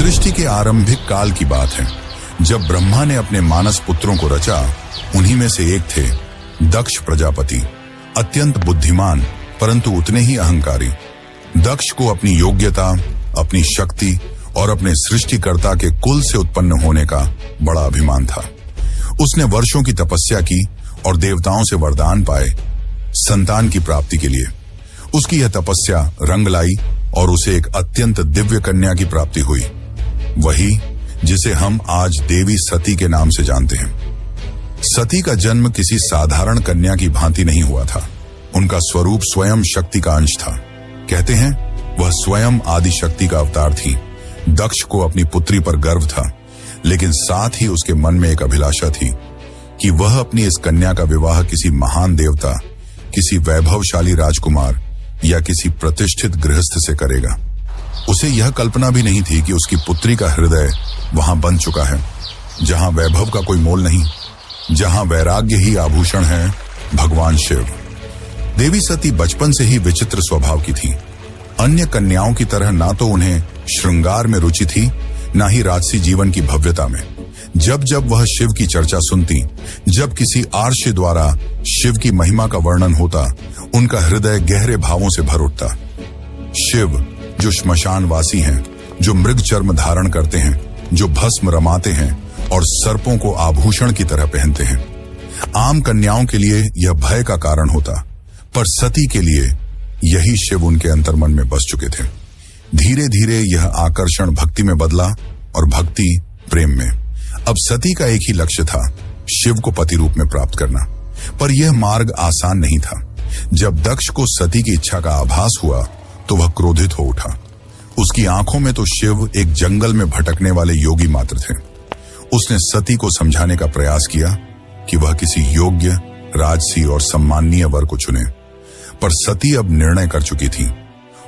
सृष्टि के आरंभिक काल की बात है, जब ब्रह्मा ने अपने मानस पुत्रों को रचा। उन्हीं में से एक थे दक्ष प्रजापति, अत्यंत बुद्धिमान परंतु उतने ही अहंकारी। दक्ष को अपनी योग्यता, अपनी शक्ति और अपने सृष्टिकर्ता के कुल से उत्पन्न होने का बड़ा अभिमान था। उसने वर्षों की तपस्या की और देवताओं से वरदान पाए संतान की प्राप्ति के लिए। उसकी यह तपस्या रंग लाई और उसे एक अत्यंत दिव्य कन्या की प्राप्ति हुई, वही जिसे हम आज देवी सती के नाम से जानते हैं। सती का जन्म किसी साधारण कन्या की भांति नहीं हुआ था। उनका स्वरूप स्वयं शक्ति का अंश था। कहते हैं वह स्वयं आदि शक्ति का अवतार थी। दक्ष को अपनी पुत्री पर गर्व था, लेकिन साथ ही उसके मन में एक अभिलाषा थी कि वह अपनी इस कन्या का विवाह किसी महान देवता, किसी वैभवशाली राजकुमार या किसी प्रतिष्ठित गृहस्थ से करेगा। उसे यह कल्पना भी नहीं थी कि उसकी पुत्री का हृदय वहां बन चुका है, जहां वैभव का कोई मोल नहीं, जहां वैराग्य ही आभूषण है, भगवान शिव। देवी सती बचपन से ही विचित्र स्वभाव की थी। अन्य कन्याओं की तरह ना तो उन्हें श्रृंगार में रुचि थी, ना ही राजसी जीवन की भव्यता में। जब जब वह शिव की चर्चा सुनती, जब किसी आर्षि द्वारा शिव की महिमा का वर्णन होता, उनका हृदय गहरे भावों से भर उठता। शिव जो श्मशानवासी हैं, जो मृग चर्म धारण करते हैं, जो भस्म रमाते हैं और सर्पों को आभूषण की तरह पहनते हैं। आम कन्याओं के लिए यह भय का कारण होता, पर सती के लिए यही शिव उनके अंतर्मन में बस चुके थे। धीरे धीरे यह आकर्षण भक्ति में बदला और भक्ति प्रेम में। अब सती का एक ही लक्ष्य था, शिव को पति रूप में प्राप्त करना। पर यह मार्ग आसान नहीं था। जब दक्ष को सती की इच्छा का आभास हुआ तो वह क्रोधित हो उठा। उसकी आंखों में तो शिव एक जंगल में भटकने वाले योगी मात्र थे। उसने सती को समझाने का प्रयास किया कि वह किसी योग्य, राजसी और सम्माननीय वर को चुने, पर सती अब निर्णय कर चुकी थी।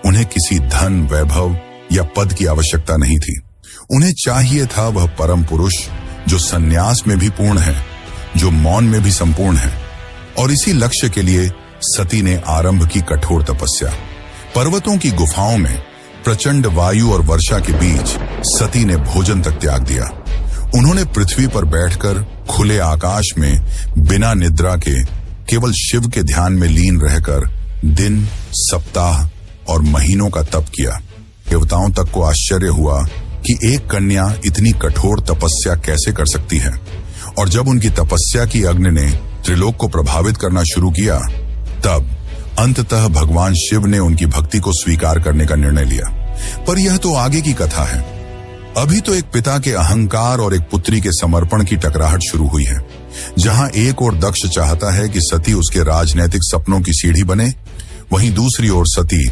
उन्हें किसी धन, वैभव या पद की आवश्यकता नहीं थी। उन्हें चाहिए था वह परम पुरुष जो संन्यास में भी पूर्ण है, जो मौन में भी संपूर्ण है। और इसी लक्ष्य के लिए सती ने आरंभ की कठोर तपस्या। पर्वतों की गुफाओं में प्रचंड वायु और वर्षा के बीच सती ने भोजन तक त्याग दिया। उन्होंने पृथ्वी पर बैठकर खुले आकाश में बिना निद्रा के केवल शिव के ध्यान में लीन रहकर दिन, सप्ताह और महीनों का तप किया। देवताओं तक को आश्चर्य हुआ कि एक कन्या इतनी कठोर तपस्या कैसे कर सकती है। और जब उनकी तपस्या की अग्नि ने त्रिलोक को प्रभावित करना शुरू किया, तब अंततः भगवान शिव ने उनकी भक्ति को स्वीकार करने का निर्णय लिया। पर यह तो आगे की कथा है। अभी तो एक पिता के अहंकार और एक पुत्री के समर्पण की टकराहट शुरू हुई है। जहां एक ओर दक्ष चाहता है कि सती उसके राजनैतिक सपनों की सीढ़ी बने, वहीं दूसरी ओर सती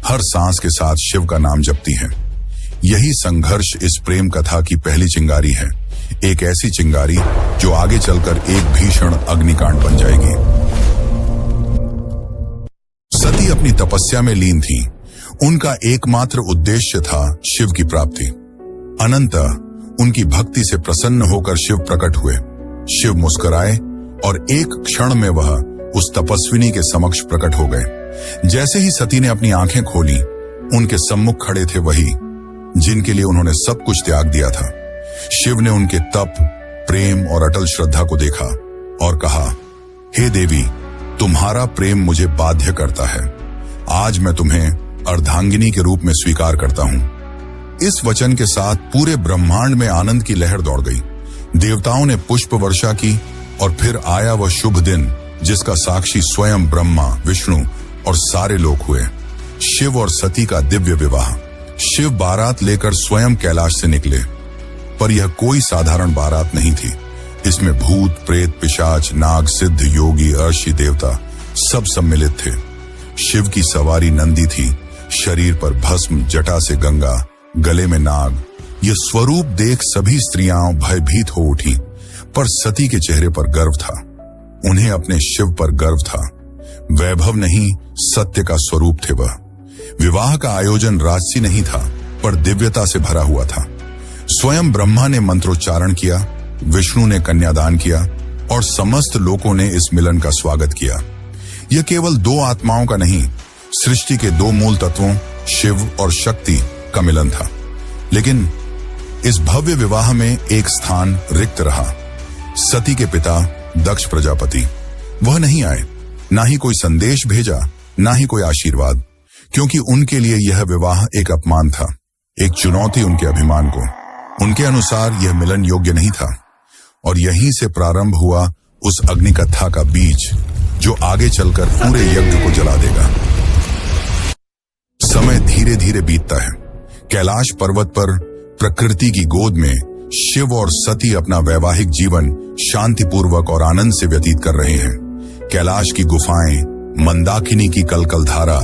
हर सांस के साथ शिव का नाम जपती है। यही संघर्ष इस प्रेम कथा की पहली चिंगारी है, एक ऐसी चिंगारी जो आगे चलकर एक भीषण अग्निकांड बन जाएगी। सती अपनी तपस्या में लीन थी। उनका एकमात्र उद्देश्य था शिव की प्राप्ति। अनंतः उनकी भक्ति से प्रसन्न होकर शिव प्रकट हुए। शिव मुस्कुराए और एक क्षण में वह उस तपस्विनी के समक्ष प्रकट हो गए। जैसे ही सती ने अपनी आंखें खोली, उनके सम्मुख खड़े थे वही जिनके लिए उन्होंने सब कुछ त्याग दिया था। शिव ने उनके तप, प्रेम और अटल श्रद्धा को देखा और कहा, हे देवी, तुम्हारा प्रेम मुझे बाध्य करता है। आज मैं तुम्हें अर्धांगिनी के रूप में स्वीकार करता हूं। इस वचन के साथ पूरे ब्रह्मांड में आनंद की लहर दौड़ गई। देवताओं ने पुष्प वर्षा की और फिर आया वह शुभ दिन जिसका साक्षी स्वयं ब्रह्मा, विष्णु और सारे लोग हुए। शिव और सती का दिव्य विवाह। शिव बारात लेकर स्वयं कैलाश से निकले, पर यह कोई साधारण बारात नहीं थी। इसमें भूत, प्रेत, पिशाच, नाग, सिद्ध, योगी, अर्षि, देवता सब सम्मिलित थे। शिव की सवारी नंदी थी, शरीर पर भस्म, जटा से गंगा, गले में नाग। ये स्वरूप देख सभी स्त्रियां भयभीत हो उठी, पर सती के चेहरे पर गर्व था। उन्हें अपने शिव पर गर्व था। वैभव नहीं, सत्य का स्वरूप थे वह। विवाह का आयोजन राजसी नहीं था, पर दिव्यता से भरा हुआ था। स्वयं ब्रह्मा ने मंत्रोच्चारण किया, विष्णु ने कन्यादान किया और समस्त लोगों ने इस मिलन का स्वागत किया। यह केवल दो आत्माओं का नहीं, सृष्टि के दो मूल तत्वों शिव और शक्ति का मिलन था। लेकिन इस भव्य विवाह में एक स्थान रिक्त रहा। सती के पिता दक्ष प्रजापति वह नहीं आए, ना ही कोई संदेश भेजा, ना ही कोई आशीर्वाद, क्योंकि उनके लिए यह विवाह एक अपमान था, एक चुनौती उनके अभिमान को। उनके अनुसार यह मिलन योग्य नहीं था, और यहीं से प्रारंभ हुआ उस अग्नि कथा का बीज जो आगे चलकर पूरे यज्ञ को जला देगा। समय धीरे धीरे बीतता है। कैलाश पर्वत पर प्रकृति की गोद में शिव और सती अपना वैवाहिक जीवन शांतिपूर्वक और आनंद से व्यतीत कर रहे हैं। कैलाश की गुफाएं, मंदाकिनी की कलकल धारा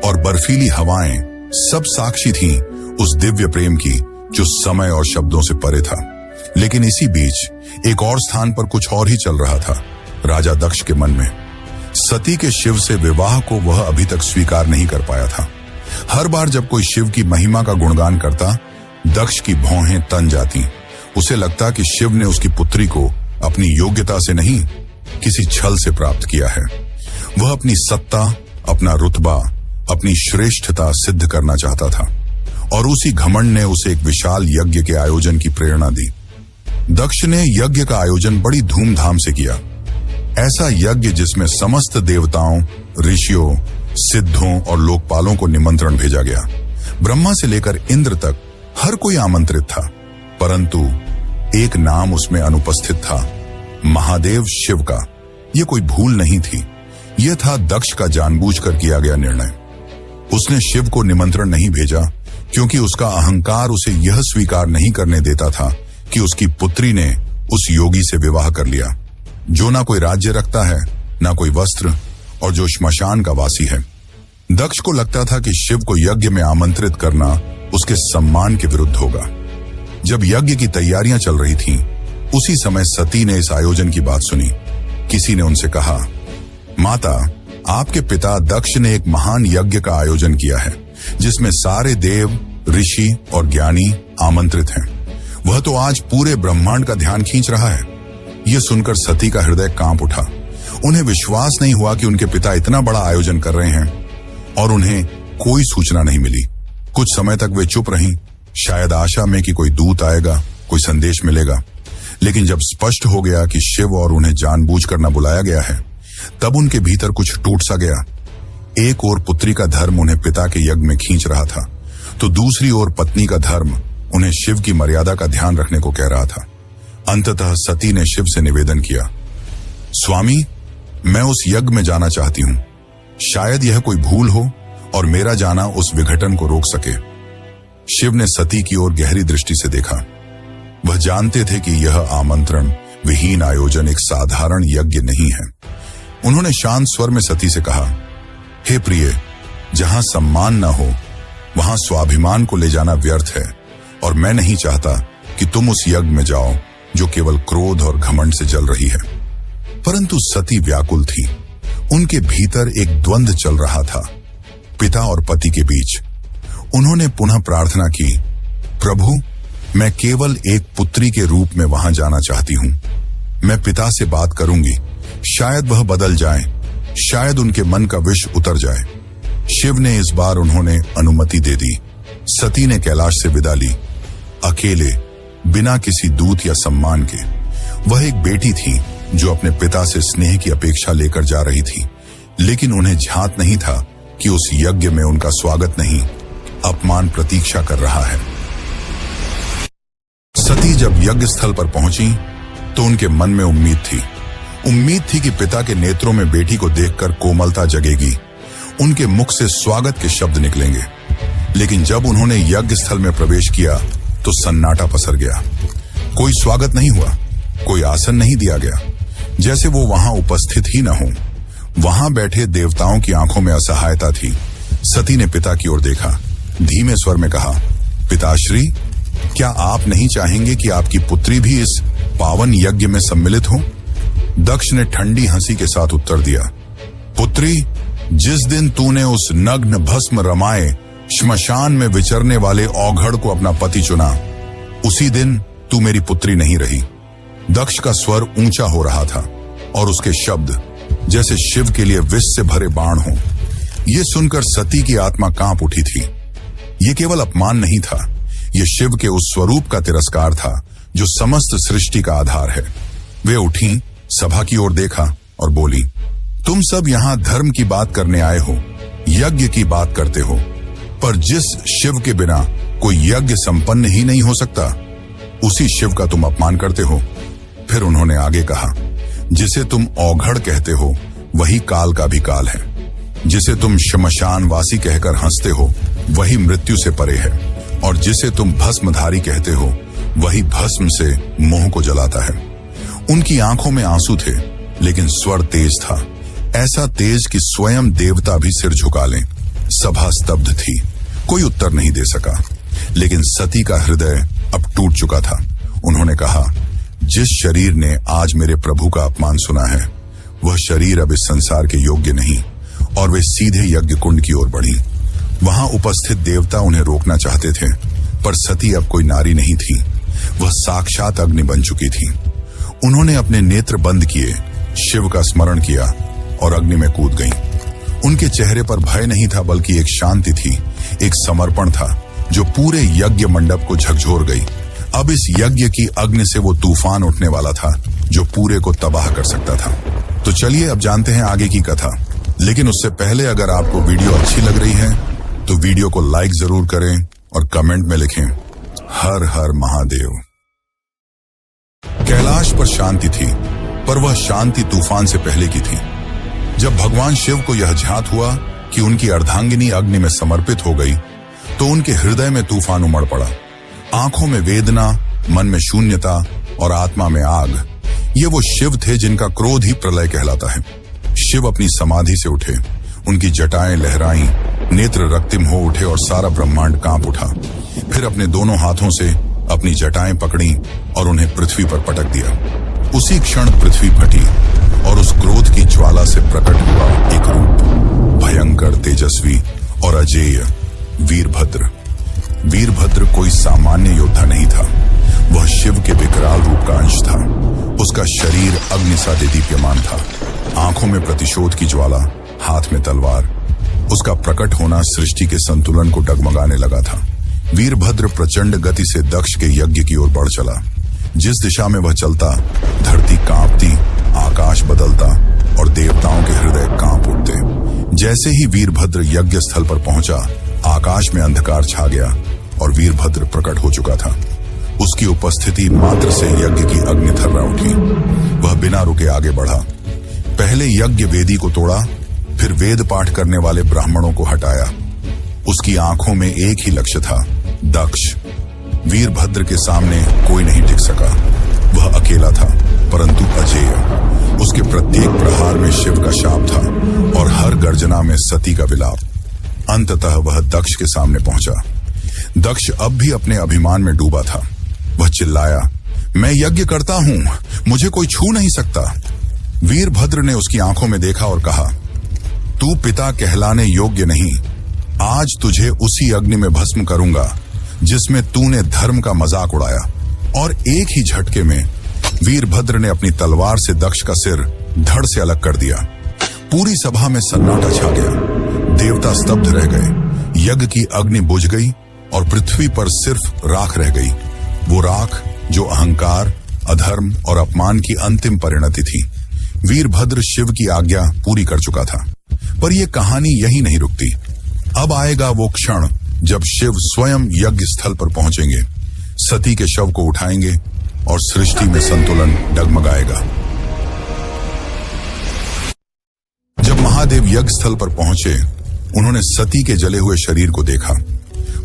और बर्फीली हवाएं सब साक्षी थीं उस दिव्य प्रेम की जो समय और शब्दों से परे था। लेकिन इसी बीच एक और स्थान पर कुछ और ही चल रहा था, राजा दक्ष के मन में। सती के शिव से विवाह को वह अभी तक स्वीकार नहीं कर पाया था। हर बार जब कोई शिव की महिमा का गुणगान करता, दक्ष की भौहें तन जाती। उसे लगता कि शिव ने उसकी पुत्री को अपनी योग्यता से नहीं, किसी छल से प्राप्त किया है। वह अपनी सत्ता, अपना रुतबा, अपनी श्रेष्ठता सिद्ध करना चाहता था, और उसी घमंड ने उसे एक विशाल यज्ञ के आयोजन की प्रेरणा दी। दक्ष ने यज्ञ का आयोजन बड़ी धूमधाम से किया। ऐसा यज्ञ जिसमें समस्त देवताओं, ऋषियों, सिद्धों और लोकपालों को निमंत्रण भेजा गया। ब्रह्मा से लेकर इंद्र तक हर कोई आमंत्रित था, परंतु एक नाम उसमें अनुपस्थित था, महादेव शिव का। यह कोई भूल नहीं थी, यह था दक्ष का जानबूझकर किया गया निर्णय। उसने शिव को निमंत्रण नहीं भेजा क्योंकि उसका अहंकार उसे यह स्वीकार नहीं करने देता था कि उसकी पुत्री ने उस योगी से विवाह कर लिया, जो ना कोई राज्य रखता है, ना कोई वस्त्र, और जो श्मशान का वासी है। दक्ष को लगता था कि शिव को यज्ञ में आमंत्रित करना उसके सम्मान के विरुद्ध होगा। जब यज्ञ की तैयारियां चल रही थीं, उसी समय सती ने इस आयोजन की बात सुनी। किसी ने उनसे कहा, माता, आपके पिता दक्ष ने एक महान यज्ञ का आयोजन किया है जिसमें सारे देव, ऋषि और ज्ञानी आमंत्रित हैं। वह तो आज पूरे ब्रह्मांड का ध्यान खींच रहा है। यह सुनकर सती का हृदय कांप उठा। उन्हें विश्वास नहीं हुआ कि उनके पिता इतना बड़ा आयोजन कर रहे हैं, और उन्हें कोई सूचना नहीं मिली। कुछ समय तक वे चुप रहीं, शायद आशा में कि कोई दूत आएगा, कोई संदेश मिलेगा। लेकिन जब स्पष्ट हो गया कि शिव और उन्हें जानबूझकर न बुलाया गया है, तब उनके भीतर कुछ टूट सा गया। एक ओर पुत्री का धर्म उन्हें पिता के यज्ञ में खींच रहा था, तो दूसरी ओर पत्नी का धर्म उन्हें शिव की मर्यादा का ध्यान रखने को कह रहा था। अंततः सती ने शिव से निवेदन किया, स्वामी, मैं उस यज्ञ में जाना चाहती हूं। शायद यह कोई भूल हो और मेरा जाना उस विघटन को रोक सके। शिव ने सती की ओर गहरी दृष्टि से देखा। वह जानते थे कि यह आमंत्रण विहीन आयोजन एक साधारण यज्ञ नहीं है। उन्होंने शांत स्वर में सती से कहा, हे प्रिय, जहां सम्मान न हो वहां स्वाभिमान को ले जाना व्यर्थ है, और मैं नहीं चाहता कि तुम उस यज्ञ में जाओ जो केवल क्रोध और घमंड से जल रही है। परंतु सती व्याकुल थी। उनके भीतर एक द्वंद्व चल रहा था, पिता और पति के बीच। उन्होंने पुनः प्रार्थना की, प्रभु, मैं केवल एक पुत्री के रूप में वहां जाना चाहती हूं। मैं पिता से बात करूंगी, शायद वह बदल जाए, शायद उनके मन का विष उतर जाए। शिव ने इस बार उन्होंने अनुमति दे दी। सती ने कैलाश से विदा ली, अकेले, बिना किसी दूत या सम्मान के। वह एक बेटी थी जो अपने पिता से स्नेह की अपेक्षा लेकर जा रही थी, लेकिन उन्हें झांत नहीं था कि उस यज्ञ में उनका स्वागत नहीं, अपमान प्रतीक्षा कर रहा है। सती जब यज्ञ स्थल पर पहुंची तो उनके मन में उम्मीद थी कि पिता के नेत्रों में बेटी को देखकर कोमलता जगेगी, उनके मुख से स्वागत के शब्द निकलेंगे। लेकिन जब उन्होंने यज्ञ स्थल में प्रवेश किया तो सन्नाटा पसर गया। कोई स्वागत नहीं हुआ, कोई आसन नहीं दिया गया, जैसे वो वहां उपस्थित ही न हो। वहां बैठे देवताओं की आंखों में असहायता थी। सती ने पिता की ओर देखा, धीमे स्वर में कहा, पिताश्री, क्या आप नहीं चाहेंगे कि आपकी पुत्री भी इस पावन यज्ञ में सम्मिलित हो? दक्ष ने ठंडी हंसी के साथ उत्तर दिया, पुत्री, जिस दिन तूने उस नग्न भस्म रमाए श्मशान में विचरने वाले औघड़ को अपना पति चुना, उसी दिन तू मेरी पुत्री नहीं रही। दक्ष का स्वर ऊंचा हो रहा था और उसके शब्द जैसे शिव के लिए विष से भरे बाण हो। यह सुनकर सती की आत्मा कांप उठी थी। यह केवल अपमान नहीं था, ये शिव के उस स्वरूप का तिरस्कार था जो समस्त सृष्टि का आधार है। वे उठी, सभा की ओर देखा और बोली, तुम सब यहाँ धर्म की बात करने आए हो, यज्ञ की बात करते हो, पर जिस शिव के बिना कोई यज्ञ संपन्न ही नहीं हो सकता, उसी शिव का तुम अपमान करते हो। फिर उन्होंने आगे कहा, जिसे तुम औघड़ कहते हो वही काल का भी काल है। जिसे तुम श्मशानवासी कहकर हंसते हो वही मृत्यु से परे है, और जिसे तुम भस्मधारी कहते हो वही भस्म से मोह को जलाता है। उनकी आंखों में आंसू थे, लेकिन स्वर तेज था, ऐसा तेज कि स्वयं देवता भी सिर झुका लें। सभा स्तब्ध थी, कोई उत्तर नहीं दे सका, लेकिन सती का हृदय अब टूट चुका था। उन्होंने कहा, जिस शरीर ने आज मेरे प्रभु का अपमान सुना है, वह शरीर अब इस संसार के योग्य नहीं। और वे सीधे यज्ञ कुंड की ओर बढ़ी। वहां उपस्थित देवता उन्हें रोकना चाहते थे, पर सती अब कोई नारी नहीं थी, वह साक्षात अग्नि बन चुकी थी। उन्होंने अपने नेत्र बंद किए, शिव का स्मरण किया और अग्नि में कूद गईं। उनके चेहरे पर भय नहीं था, बल्कि एक शांति थी, एक समर्पण था जो पूरे यज्ञ मंडप को झकझोर गई। अब इस यज्ञ की अग्नि से वो तूफान उठने वाला था जो पूरे को तबाह कर सकता था। तो चलिए अब जानते हैं आगे की कथा। लेकिन उससे पहले अगर आपको वीडियो अच्छी लग रही है तो वीडियो को लाइक जरूर करें और कमेंट में लिखें, हर हर महादेव। कैलाश पर शांति थी, पर वह शांति तूफान से पहले की थी। जब भगवान शिव को यह ज्ञात हुआ कि उनकी अर्धांगिनी अग्नि में समर्पित हो गई, तो उनके हृदय में तूफान उमड़ पड़ा। आंखों में वेदना, मन में शून्यता और आत्मा में आग। ये वो शिव थे जिनका क्रोध ही प्रलय कहलाता है। शिव अपनी समाधि से उठे, उनकी जटाएं लहराईं, नेत्र रक्तिम हो उठे और सारा ब्रह्मांड कांप उठा। फिर अपने दोनों हाथों से अपनी जटाएं पकड़ी और उन्हें पृथ्वी पर पटक दिया। उसी क्षण पृथ्वी फटी और उस क्रोध की ज्वाला से प्रकट हुआ एक रूप, भयंकर, तेजस्वी और अजेय, वीरभद्र। वीरभद्र कोई सामान्य योद्धा नहीं था, वह शिव के विकराल रूप का अंश था। उसका शरीर अग्नि सा दीप्यमान था, आंखों में प्रतिशोध की ज्वाला, हाथ में तलवार। उसका प्रकट होना सृष्टि के संतुलन को डगमगाने लगा था। वीरभद्र प्रचंड गति से दक्ष के यज्ञ की ओर बढ़ चला। जिस दिशा में वह चलता, धरती कांपती, आकाश बदलता और देवताओं के हृदय कांप उठते। जैसे ही वीरभद्र यज्ञ स्थल पर पहुंचा, आकाश में अंधकार छा गया और वीरभद्र प्रकट हो चुका था। उसकी उपस्थिति मात्र से यज्ञ की अग्नि थर्रा उठी। वह बिना रुके आगे बढ़ा। पहले यज्ञ वेदी को तोड़ा, फिर वेद पाठ करने वाले ब्राह्मणों को हटाया। उसकी आंखों में एक ही लक्ष्य था, दक्ष। वीरभद्र के सामने कोई नहीं टिक सका। वह अकेला था, परंतु अजेय। उसके प्रत्येक प्रहार में शिव का शाप था और हर गर्जना में सती का विलाप। अंततः वह दक्ष के सामने पहुंचा। दक्ष अब भी अपने अभिमान में डूबा था। वह चिल्लाया, मैं यज्ञ करता हूं, मुझे कोई छू नहीं सकता। वीरभद्र ने उसकी आंखों में देखा और कहा, तू पिता कहलाने योग्य नहीं। आज तुझे उसी अग्नि में भस्म करूंगा जिसमें तूने धर्म का मजाक उड़ाया। और एक ही झटके में वीरभद्र ने अपनी तलवार से दक्ष का सिर धड़ से अलग कर दिया। पूरी सभा में सन्नाटा छा गया। देवता स्तब्ध रह गए। यज्ञ की अग्नि बुझ गई और पृथ्वी पर सिर्फ राख रह गई। वो राख जो अहंकार, अधर्म और अपमान की अंतिम परिणति थी। वीरभद्र शिव की आज्ञा पूरी कर चुका था, पर यह कहानी यही नहीं रुकती। अब आएगा वो क्षण जब शिव स्वयं यज्ञ स्थल पर पहुंचेंगे, सती के शव को उठाएंगे और सृष्टि में संतुलन डगमगाएगा। जब महादेव यज्ञ स्थल पर पहुंचे, उन्होंने सती के जले हुए शरीर को देखा।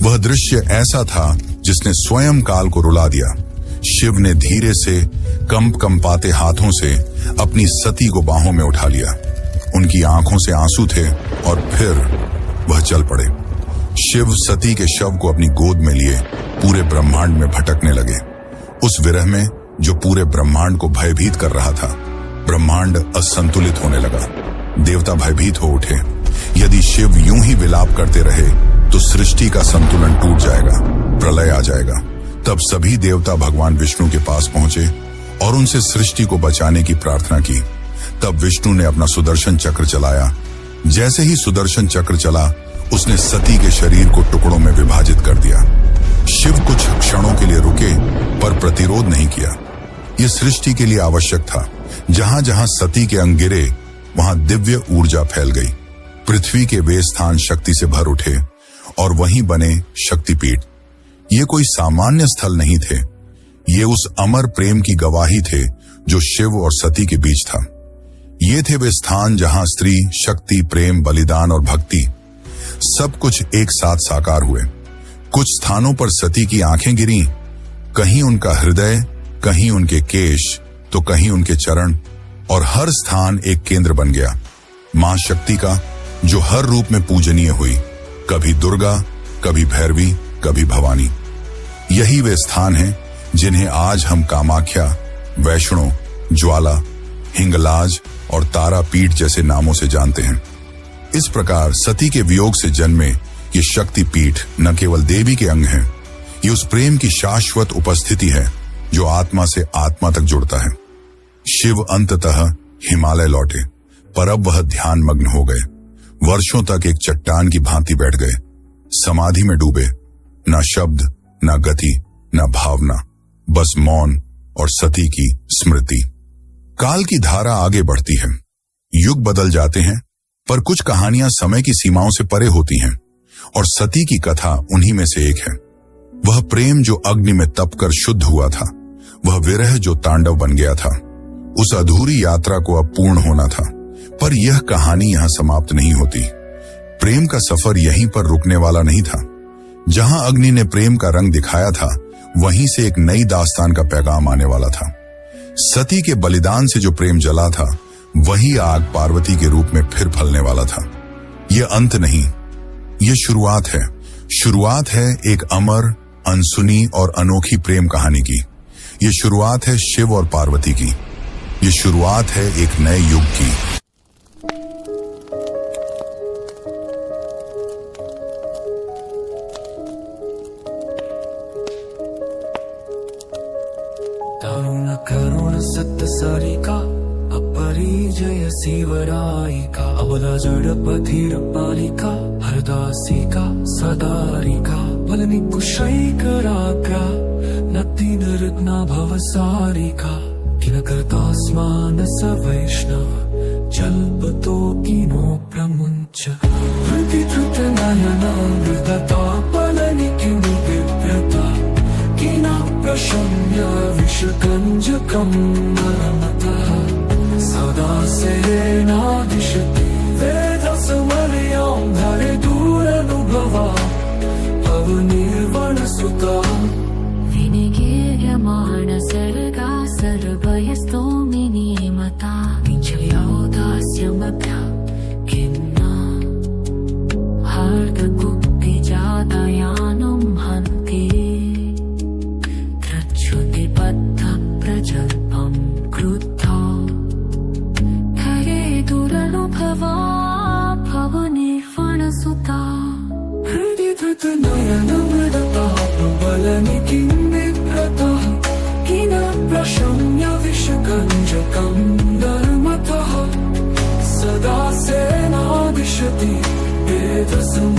वह दृश्य ऐसा था जिसने स्वयं काल को रुला दिया। शिव ने धीरे से कंपाते हाथों से अपनी सती को बाहों में उठा लिया। उनकी आंखों से आंसू थे और फिर वह चल पड़े। शिव सती के शव को अपनी गोद में लिए पूरे ब्रह्मांड में भटकने लगे। उस विरह में जो पूरे ब्रह्मांड को भयभीत कर रहा था, ब्रह्मांड असंतुलित होने लगा। देवता भयभीत हो उठे। यदि शिव यूं ही विलाप करते रहे तो सृष्टि का संतुलन टूट जाएगा, प्रलय आ जाएगा। तब सभी देवता भगवान विष्णु के पास पहुंचे और उनसे सृष्टि को बचाने की प्रार्थना की। तब विष्णु ने अपना सुदर्शन चक्र चलाया। जैसे ही सुदर्शन चक्र चला, उसने सती के शरीर को टुकड़ों में विभाजित कर दिया। शिव कुछ क्षणों के लिए रुके पर प्रतिरोध नहीं किया। यह सृष्टि के लिए आवश्यक था। जहां जहां सती के अंग गिरे वहां दिव्य ऊर्जा फैल गई। पृथ्वी के वे स्थान शक्ति से भर उठे और वहीं बने शक्तिपीठ। ये कोई सामान्य स्थल नहीं थे, ये उस अमर प्रेम की गवाही थे जो शिव और सती के बीच था। ये थे वे स्थान जहां स्त्री, शक्ति, प्रेम, बलिदान और भक्ति सब कुछ एक साथ साकार हुए। कुछ स्थानों पर सती की आंखें गिरी, कहीं उनका हृदय, कहीं उनके केश, तो कहीं उनके चरण, और हर स्थान एक केंद्र बन गया मां शक्ति का, जो हर रूप में पूजनीय हुई, कभी दुर्गा, कभी भैरवी, कभी भवानी। यही वे स्थान हैं जिन्हें आज हम कामाख्या, वैष्णो, ज्वाला, हिंगलाज और तारापीठ जैसे नामों से जानते हैं। इस प्रकार सती के वियोग से जन्मे ये शक्तिपीठ न केवल देवी के अंग हैं, ये उस प्रेम की शाश्वत उपस्थिति है जो आत्मा से आत्मा तक जुड़ता है। शिव अंततः हिमालय लौटे, पर अब वह ध्यान मग्न हो गए। वर्षों तक एक चट्टान की भांति बैठ गए, समाधि में डूबे। न शब्द, न गति, न भावना, बस मौन और सती की स्मृति। काल की धारा आगे बढ़ती है, युग बदल जाते हैं, पर कुछ कहानियां समय की सीमाओं से परे होती हैं, और सती की कथा उन्हीं में से एक है। वह प्रेम जो अग्नि में तपकर शुद्ध हुआ था, वह विरह जो तांडव बन गया था। उस अधूरी यात्रा को अब पूर्ण होना था, पर यह कहानी यहां समाप्त नहीं होती। प्रेम का सफर यहीं पर रुकने वाला नहीं था। जहां अग्नि ने प्रेम का रंग दिखाया था, वहीं से एक नई दास्तान का पैगाम आने वाला था। सती के बलिदान से जो प्रेम जला था, वही आग पार्वती के रूप में फिर फलने वाला था। यह अंत नहीं, यह शुरुआत है। शुरुआत है एक अमर, अनसुनी और अनोखी प्रेम कहानी की। यह शुरुआत है शिव और पार्वती की। यह शुरुआत है एक नए युग की। दारुण करुण सत्य सारिका अपरिजय शिवरायिका अबला जड़ पथिर पालिका हरदासिका सदारिका बलनि कुशैकराग्रा नति नृत्ना भवसारिका किल कर्तास्मान स वैष्णव जल्पतो किनो प्रमुञ्च धृति धृत नयना मृदता बलनि किमु विव्रता किना प्रशम्य विषगञ्जकं नरमतः सदा सेनादिशति वेदसमर्यां धरे दूरनुभवा पवनिर्वणसुता विनिगीयमाण सर्गा सर्वयस्तोमिनी मता किञ्चयोदास्यमभ्या किन्ना हार्दकुप्तिजातयानं हन्ति प्रजल्पं क्रुद्धा खरे दुरनुभवा भवनिर्वणसुता हृदि धृत नयन मृदता प्रबलनि किं विभ्रता किन प्रशम्य विषगञ्जकं नर्मतः सदा सेनादिशति वेदसम